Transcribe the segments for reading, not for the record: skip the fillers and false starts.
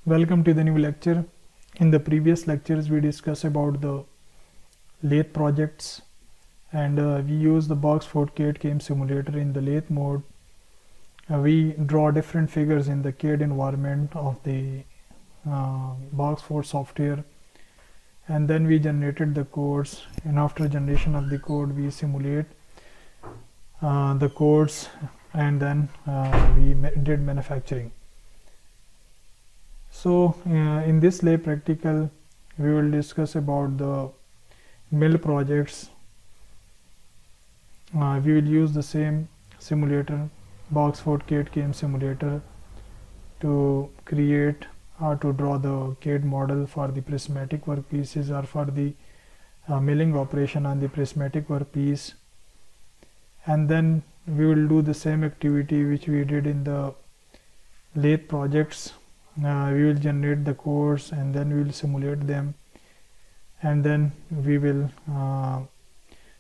Welcome to the new lecture. In the previous lectures we discussed about the lathe projects and we use the Boxford CAD/CAM simulator in the lathe mode. We draw different figures in the CAD environment of the Boxford software, and then we generated the codes, and after generation of the code we simulate the codes, and then we did manufacturing. So in this lab practical we will discuss about the mill projects. We will use the same simulator, Boxford CAD/CAM simulator, to create or to draw the CAD model for the prismatic workpieces or for the milling operation on the prismatic workpiece. And then we will do the same activity which we did in the lathe projects. We will generate the codes and then we will simulate them, and then we will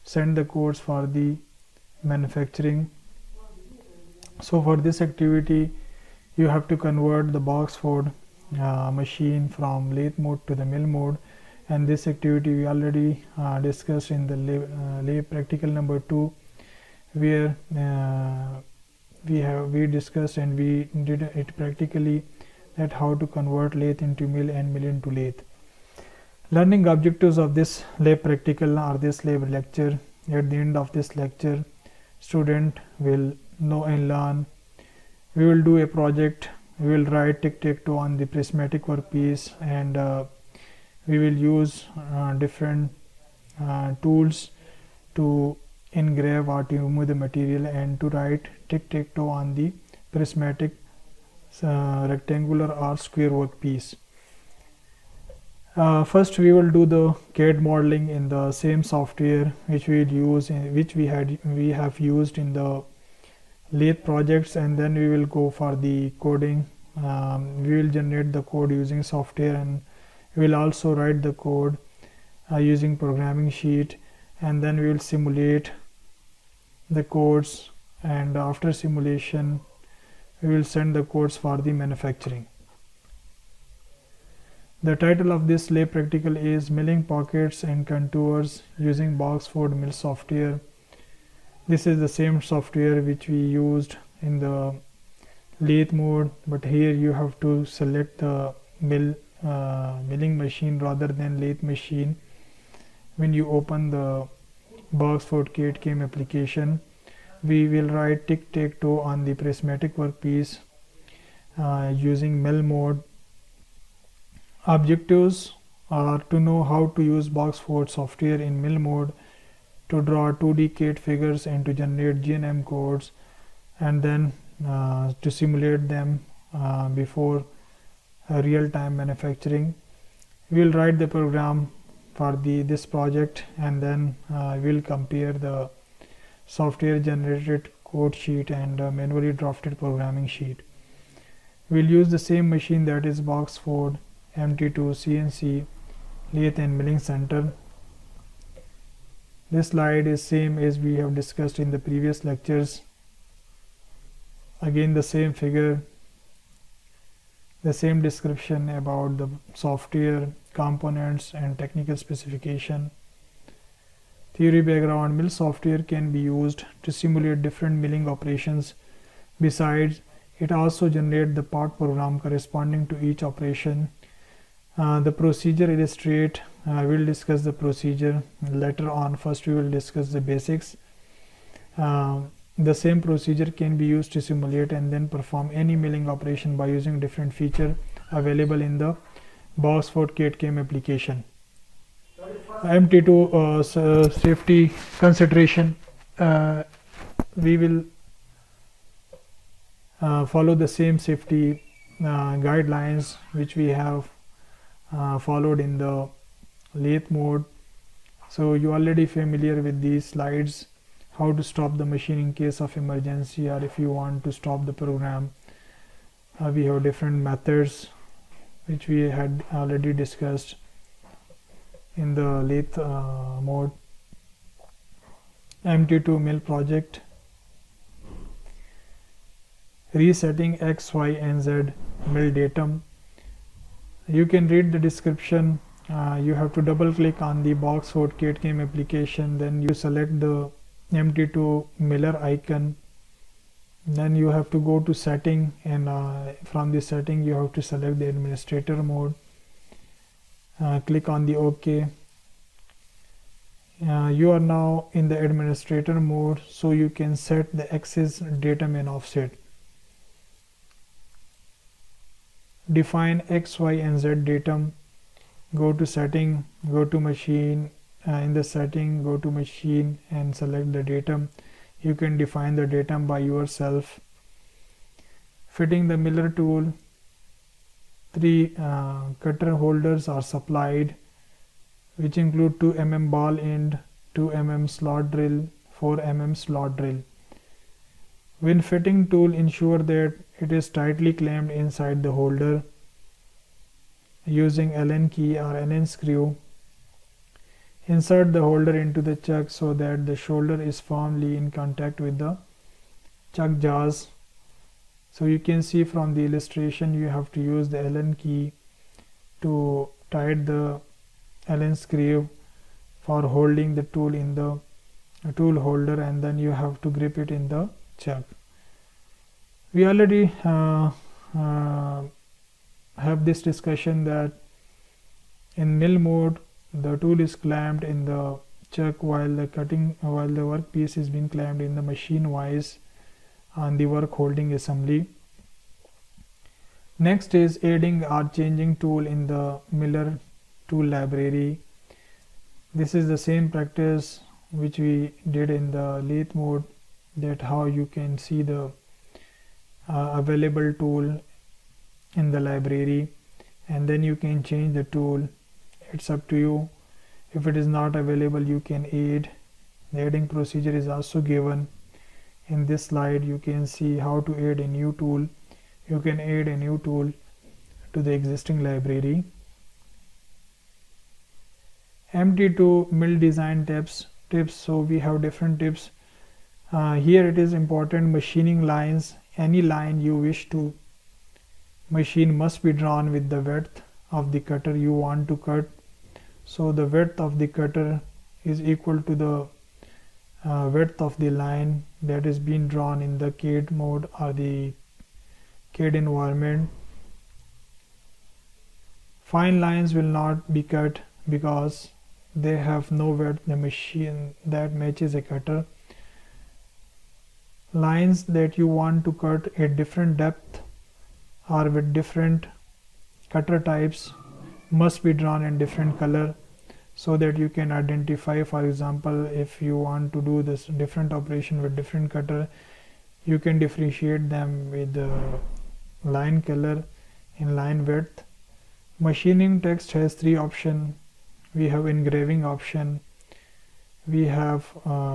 send the codes for the manufacturing. So for this activity you have to convert the Boxford machine from lathe mode to the mill mode, and this activity we already discussed in the lab practical number 2, where we discussed and we did it practically, that how to convert lathe into mill and mill into lathe. Learning objectives of this lab practical or this lab lecture: at the end of this lecture student will know and learn. We will do a project, we will write tic-tac-toe on the prismatic workpiece, and we will use different tools to engrave or to remove the material and to write tic-tac-toe on the prismatic rectangular or square workpiece. First we will do the CAD modeling in the same software which we have used in the lathe projects, and then we will go for the coding. We will generate the code using software, and we will also write the code using programming sheet, and then we will simulate the codes, and after simulation we will send the codes for the manufacturing. The title of this lab practical is Milling Pockets and Contours using Boxford Mill software. This is the same software which we used in the lathe mode, but here you have to select the milling machine rather than lathe machine. When you open the Boxford CAD/CAM application, we will write tic-tac-toe on the prismatic workpiece using mill mode. Objectives are to know how to use Boxford software in mill mode to draw 2D CAD figures and to generate G&M codes, and then to simulate them before real-time manufacturing. We will write the program for this project, and then we will compare the software generated code sheet and manually drafted programming sheet. We will use the same machine, that is Boxford MT2 CNC lathe and milling center. This slide is same as we have discussed in the previous lectures. Again the same figure, the same description about the software, components and technical specification. Theory background: mill software can be used to simulate different milling operations. Besides, it also generates the part program corresponding to each operation. The procedure illustrate, we'll discuss the procedure later on. First we will discuss the basics. The same procedure can be used to simulate and then perform any milling operation by using different feature available in the Boxford CAD/CAM application. MT2 safety consideration, we will follow the same safety guidelines which we have followed in the lathe mode. So you already familiar with these slides, how to stop the machine in case of emergency, or if you want to stop the program. We have different methods which we had already discussed in the lathe mode. MT2 mill project: resetting X, Y and Z mill datum. You can read the description. You have to double click on the Boxfort CAD/CAM application, then you select the MT2 Miller icon. Then you have to go to setting, and from the setting you have to select the administrator mode. Click on the OK. You are now in the administrator mode, so you can set the axis, datum and offset. Define X, Y and Z datum. Go to setting, go to machine, in the setting go to machine and select the datum. You can define the datum by yourself. Fitting the Miller tool. 3 cutter holders are supplied, which include 2 mm ball end, 2 mm slot drill, 4 mm slot drill. When fitting tool, ensure that it is tightly clamped inside the holder using Allen key or Allen screw. Insert the holder into the chuck so that the shoulder is firmly in contact with the chuck jaws. So you can see from the illustration, you have to use the Allen key to tighten the Allen screw for holding the tool in the tool holder, and then you have to grip it in the chuck. We already have this discussion that in mill mode the tool is clamped in the chuck while the workpiece is being clamped in the machine vise on the work holding assembly. Next is adding or changing tool in the Miller tool library. This is the same practice which we did in the lathe mode, that how you can see the available tool in the library, and then you can change the tool. It's up to you. If it is not available, you can add. The adding procedure is also given in this slide. You can see how to add a new tool. You can add a new tool to the existing library. MT2 mill design tips. So we have different tips. Here it is important, machining lines. Any line you wish to machine must be drawn with the width of the cutter you want to cut. So the width of the cutter is equal to the width of the line that is being drawn in the CAD mode or the CAD environment. Fine lines will not be cut because they have no width the machine that matches a cutter. Lines that you want to cut at different depth or with different cutter types must be drawn in different color, so that you can identify. For example, if you want to do this different operation with different cutter, you can differentiate them with the line color and line width. Machining text has 3 options. We have engraving option, we have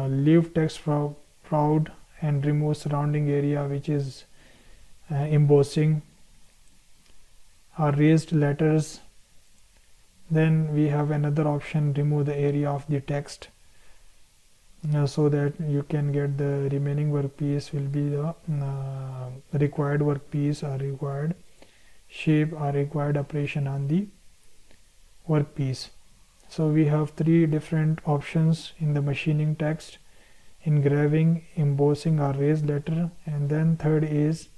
leave text proud and remove surrounding area, which is embossing, or raised letters. Then we have another option, remove the area of the text, so that you can get the remaining workpiece will be the required workpiece or required shape or required operation on the workpiece. So we have 3 different options in the machining text: engraving, embossing or raised letter, and then third is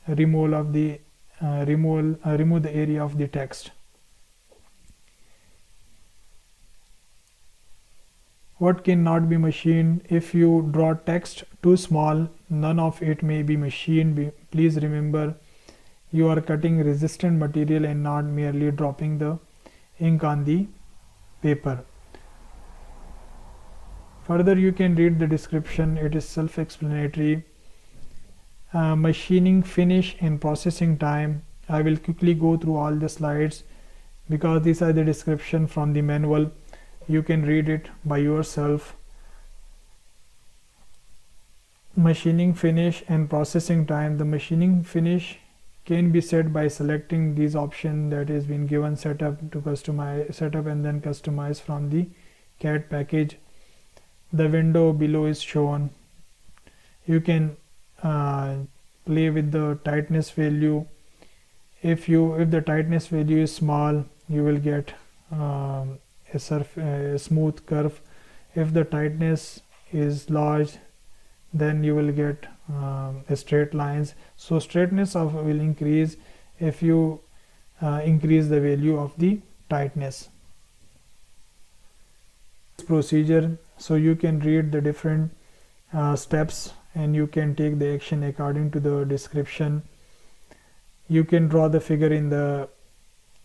remove the area of the text. What cannot be machined? If you draw text too small, none of it may be machined. Please remember, you are cutting resistant material and not merely dropping the ink on the paper. Further, you can read the description, it is self-explanatory. Machining finish and processing time. I will quickly go through all the slides because these are the description from the manual. You can read it by yourself. Machining finish and processing time. The machining finish can be set by selecting these options that is been given, setup to customize, setup and then customize from the CAD package. The window below is shown. You can play with the tightness value If the tightness value is small, you will get a smooth curve. If the tightness is large, then you will get straight lines. So straightness will increase if you increase the value of the tightness. Procedure, so you can read the different steps and you can take the action according to the description. You can draw the figure in the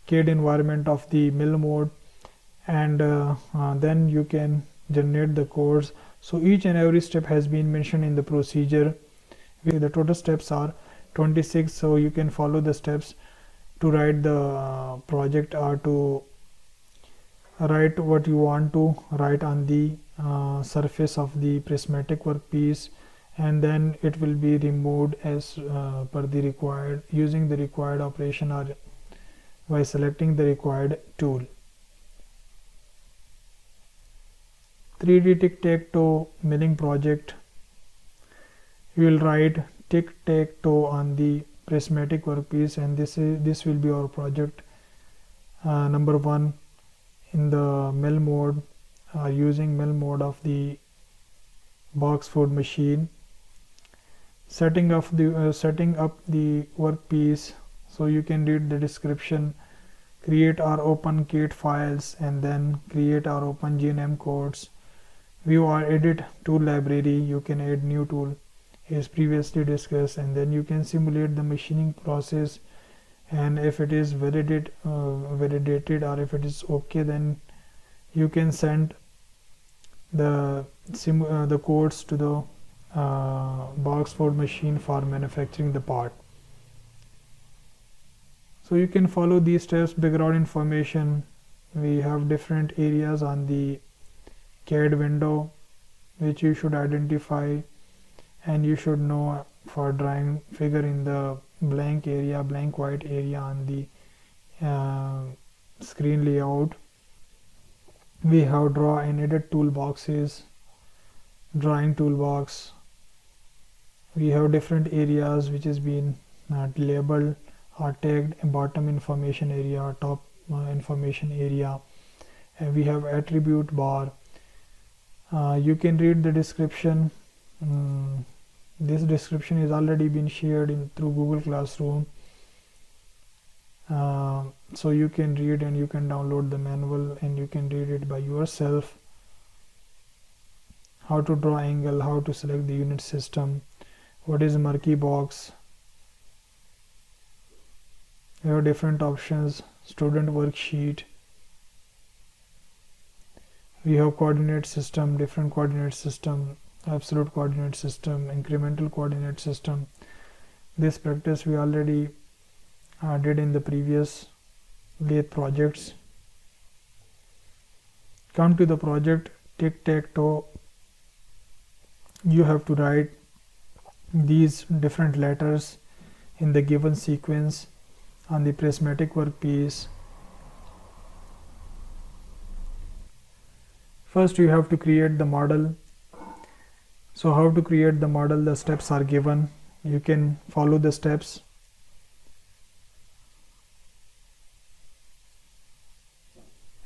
CAD environment of the mill mode, and then you can generate the codes. So each and every step has been mentioned in the procedure. The total steps are 26, so you can follow the steps to write the project or to write what you want to write on the surface of the prismatic workpiece, and then it will be removed as per the required, using the required operation or by selecting the required tool. 3D tic-tac-toe milling project. You will write tic-tac-toe on the prismatic workpiece, and this will be our project number 1 in the mill mode, using mill mode of the Boxfoot machine. Setting up the workpiece, so you can read the description. Create or open CAD files and then create or open GNM codes. View or edit tool library, you can add new tool as previously discussed, and then you can simulate the machining process, and if it is validated or if it is okay, then you can send the codes to the Boxfoot machine for manufacturing the part. So you can follow these steps. Background information, we have different areas on the CAD window which you should identify, and you should know for drawing figure in the blank white area on the screen layout. We have draw and edit toolboxes, drawing toolbox. We have different areas which has been labeled or tagged: bottom information area, top information area, and we have attribute bar. You can read the description. This description is already been shared through Google Classroom, so you can read and you can download the manual and you can read it by yourself. How to draw angle, how to select the unit system, what is murky box. There are different options. Student worksheet. We have coordinate system, different coordinate system, absolute coordinate system, incremental coordinate system. This practice we already did in the previous lathe projects. Come to the project tic-tac-toe. You have to write these different letters in the given sequence on the prismatic workpiece. First you have to create the model. So how to create the model, the steps are given. You can follow the steps.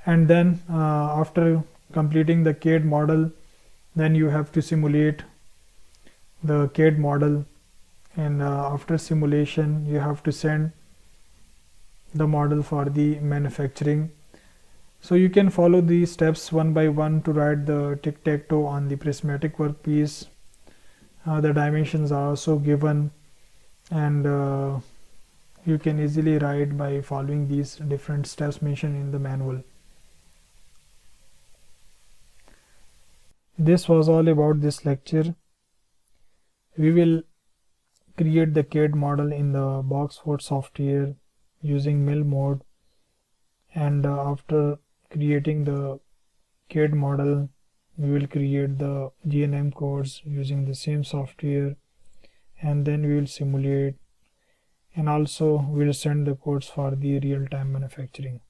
And then after completing the CAD model, then you have to simulate the CAD model, and after simulation you have to send the model for the manufacturing. So you can follow these steps one by one to write the tic-tac-toe on the prismatic workpiece. The dimensions are also given, and you can easily write by following these different steps mentioned in the manual. This was all about this lecture. We will create the CAD model in the Boxfoot software using mill mode, and after creating the CAD model, we will create the GNM codes using the same software, and then we will simulate, and also we will send the codes for the real-time manufacturing.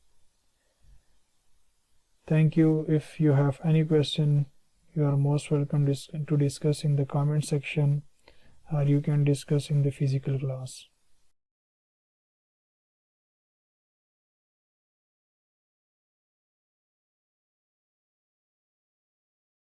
Thank you. If you have any question, you are most welcome to discuss in the comment section, or you can discuss in the physical class.